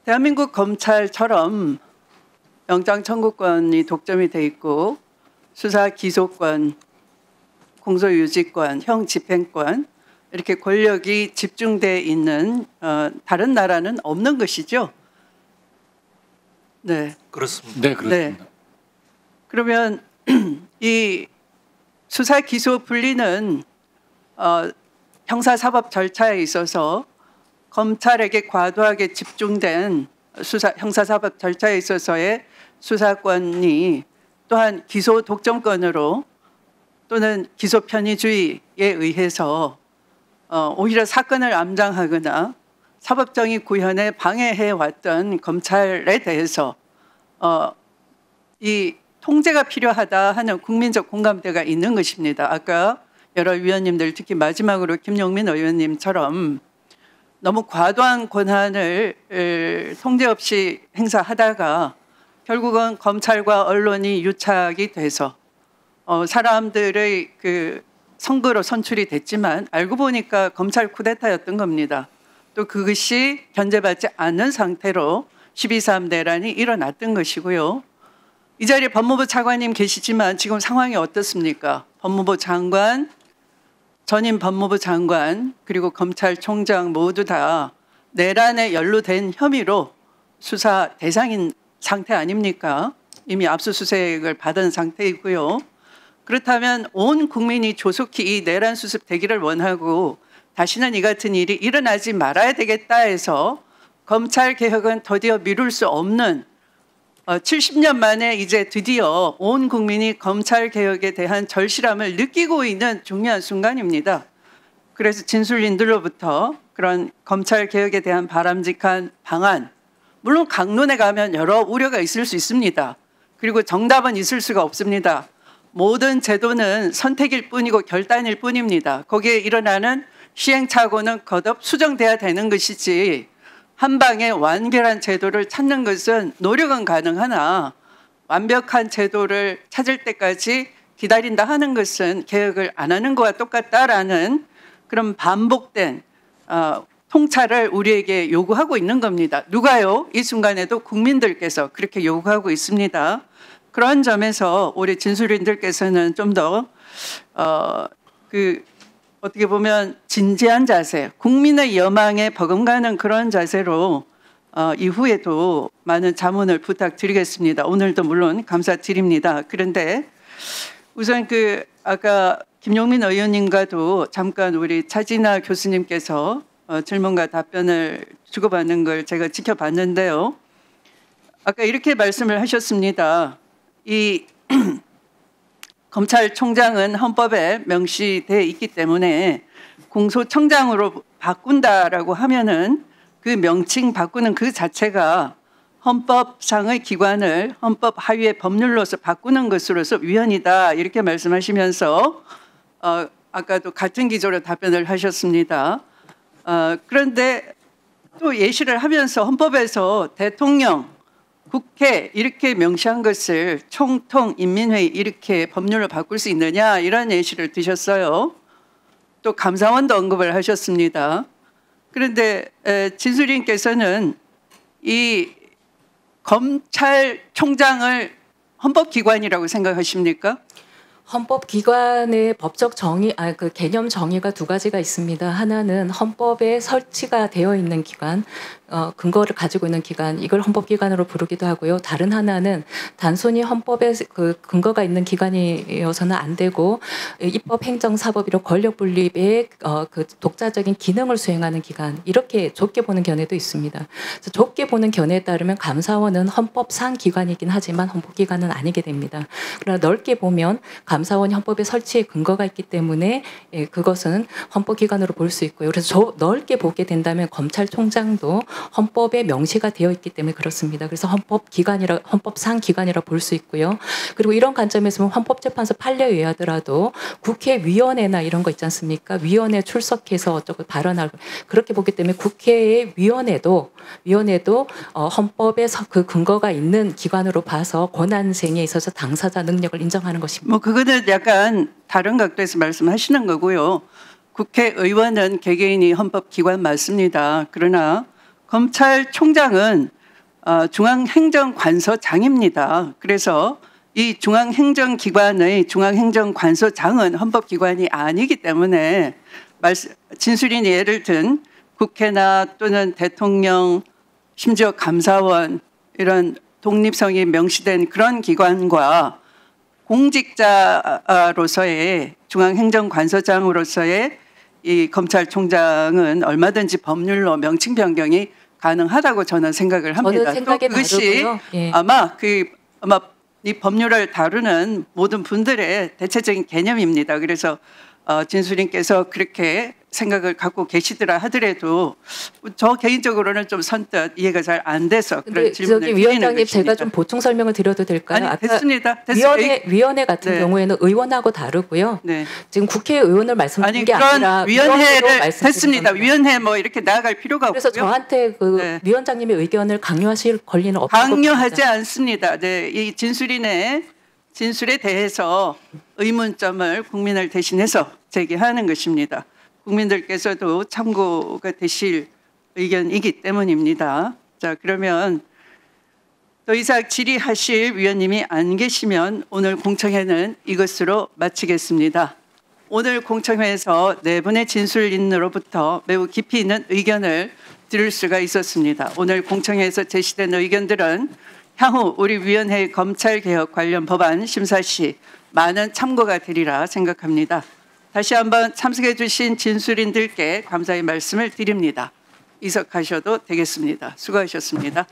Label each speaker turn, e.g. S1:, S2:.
S1: 대한민국 검찰처럼 영장 청구권이 독점이 돼 있고 수사 기소권, 공소유지권, 형 집행권 이렇게 권력이 집중돼 있는 다른 나라는 없는 것이죠. 네.
S2: 그렇습니다.
S3: 네, 그렇습니다.
S1: 네. 그러면 이 수사 기소 분리는 형사사법 절차에 있어서 검찰에게 과도하게 집중된 형사사법 절차에 있어서의 수사권이 또한 기소 독점권으로 또는 기소 편의주의에 의해서 오히려 사건을 암장하거나 사법정의 구현에 방해해 왔던 검찰에 대해서 이 통제가 필요하다 하는 국민적 공감대가 있는 것입니다. 아까 여러 위원님들 특히 마지막으로 김용민 의원님처럼 너무 과도한 권한을 통제 없이 행사하다가 결국은 검찰과 언론이 유착이 돼서 사람들의 그 선거로 선출이 됐지만 알고 보니까 검찰 쿠데타였던 겁니다. 또 그것이 견제받지 않는 상태로 12.3 내란이 일어났던 것이고요. 이 자리에 법무부 차관님 계시지만 지금 상황이 어떻습니까? 법무부 장관, 전임 법무부 장관 그리고 검찰총장 모두 다 내란에 연루된 혐의로 수사 대상인 상태 아닙니까? 이미 압수수색을 받은 상태이고요. 그렇다면 온 국민이 조속히 이 내란 수습 되기를 원하고 다시는 이 같은 일이 일어나지 말아야 되겠다 해서 검찰 개혁은 더디어 미룰 수 없는 70년 만에 이제 드디어 온 국민이 검찰 개혁에 대한 절실함을 느끼고 있는 중요한 순간입니다. 그래서 진술인들로부터 그런 검찰 개혁에 대한 바람직한 방안, 물론 강론에 가면 여러 우려가 있을 수 있습니다. 그리고 정답은 있을 수가 없습니다. 모든 제도는 선택일 뿐이고 결단일 뿐입니다. 거기에 일어나는 시행착오는 거듭 수정돼야 되는 것이지 한 방에 완결한 제도를 찾는 것은 노력은 가능하나 완벽한 제도를 찾을 때까지 기다린다 하는 것은 개혁을 안 하는 것과 똑같다라는 그런 반복된 통찰을 우리에게 요구하고 있는 겁니다. 누가요? 이 순간에도 국민들께서 그렇게 요구하고 있습니다. 그런 점에서 우리 진술인들께서는 좀 더 어떻게 보면 진지한 자세, 국민의 여망에 버금가는 그런 자세로 이후에도 많은 자문을 부탁드리겠습니다. 오늘도 물론 감사드립니다. 그런데 우선 아까 김용민 의원님과도 잠깐 우리 차진아 교수님께서 질문과 답변을 주고받는 걸 제가 지켜봤는데요. 아까 이렇게 말씀을 하셨습니다. 이 검찰총장은 헌법에 명시되어 있기 때문에 공소청장으로 바꾼다라고 하면은 그 명칭 바꾸는 그 자체가 헌법상의 기관을 헌법 하위의 법률로서 바꾸는 것으로서 위헌이다 이렇게 말씀하시면서 아까도 같은 기조로 답변을 하셨습니다. 그런데 또 예시를 하면서 헌법에서 대통령, 국회 이렇게 명시한 것을 총통 인민회의 이렇게 법률로 바꿀 수 있느냐 이런 예시를 드셨어요. 또 감사원도 언급을 하셨습니다. 그런데 진술인께서는 이 검찰총장을 헌법기관이라고 생각하십니까?
S4: 헌법기관의 법적 정의, 그 개념 정의가 두 가지가 있습니다. 하나는 헌법에 설치가 되어 있는 기관, 근거를 가지고 있는 기관, 이걸 헌법기관으로 부르기도 하고요. 다른 하나는 단순히 헌법에 그 근거가 있는 기관이어서는 안 되고 입법, 행정, 사법 이런 권력 분립의 그 독자적인 기능을 수행하는 기관, 이렇게 좁게 보는 견해도 있습니다. 그래서 좁게 보는 견해에 따르면 감사원은 헌법상 기관이긴 하지만 헌법기관은 아니게 됩니다. 그러나 넓게 보면 감사원이 헌법에 설치의 근거가 있기 때문에 그것은 헌법기관으로 볼 수 있고요. 그래서 넓게 보게 된다면 검찰총장도 헌법에 명시가 되어 있기 때문에 그렇습니다. 그래서 헌법상 기관이라 볼 수 있고요. 그리고 이런 관점에서 보면 헌법재판소 판례에 하더라도 국회위원회나 이런 거 있지 않습니까? 위원회 출석해서 어쩌고 발언하고 그렇게 보기 때문에 국회의 위원회도 헌법에 그 근거가 있는 기관으로 봐서 권한쟁에 있어서 당사자 능력을 인정하는 것입니다.
S1: 그거는 약간 다른 각도에서 말씀하시는 거고요. 국회의원은 개개인이 헌법기관 맞습니다. 그러나 검찰총장은 중앙행정관서장입니다. 그래서 이 중앙행정기관의 중앙행정관서장은 헌법기관이 아니기 때문에 진술인이 예를 든 국회나 또는 대통령, 심지어 감사원 이런 독립성이 명시된 그런 기관과 공직자로서의 중앙행정관서장으로서의 이 검찰총장은 얼마든지 법률로 명칭 변경이 가능하다고 저는 생각을 합니다.
S4: 저는 생각이
S1: 또 그것이
S4: 다르고요. 예.
S1: 아마 이 법률을 다루는 모든 분들의 대체적인 개념입니다. 그래서 진수님께서 그렇게 생각을 갖고 계시더라 하더라도 저 개인적으로는 좀 선뜻 이해가 잘 안 돼서 그런
S4: 근데
S1: 질문을
S4: 저기
S1: 드리는
S4: 위원장님 제가
S1: 것입니다.
S4: 좀 보충 설명을 드려도 될까요?
S1: 아니 됐습니다.
S4: 위원회 같은
S1: 네.
S4: 경우에는 의원하고 다르고요.
S1: 네.
S4: 지금 국회의원을 말씀드린
S1: 아니
S4: 게 아니라
S1: 그런 위원회를
S4: 말씀드린
S1: 됐습니다.
S4: 겁니다.
S1: 위원회 뭐 이렇게 나아갈 필요가
S4: 그래서
S1: 없고요.
S4: 저한테 그
S1: 네.
S4: 위원장님의 의견을 강요하실 권리는 없다고
S1: 강요하지
S4: 봅니다.
S1: 않습니다. 네, 이 진술인의 진술에 대해서 의문점을 국민을 대신해서 제기하는 것입니다. 국민들께서도 참고가 되실 의견이기 때문입니다. 자, 그러면 더 이상 질의하실 위원님이 안 계시면 오늘 공청회는 이것으로 마치겠습니다. 오늘 공청회에서 네 분의 진술인으로부터 매우 깊이 있는 의견을 들을 수가 있었습니다. 오늘 공청회에서 제시된 의견들은 향후 우리 위원회 검찰개혁 관련 법안 심사 시 많은 참고가 되리라 생각합니다. 다시 한번 참석해 주신 진술인들께 감사의 말씀을 드립니다. 이석하셔도 되겠습니다. 수고하셨습니다.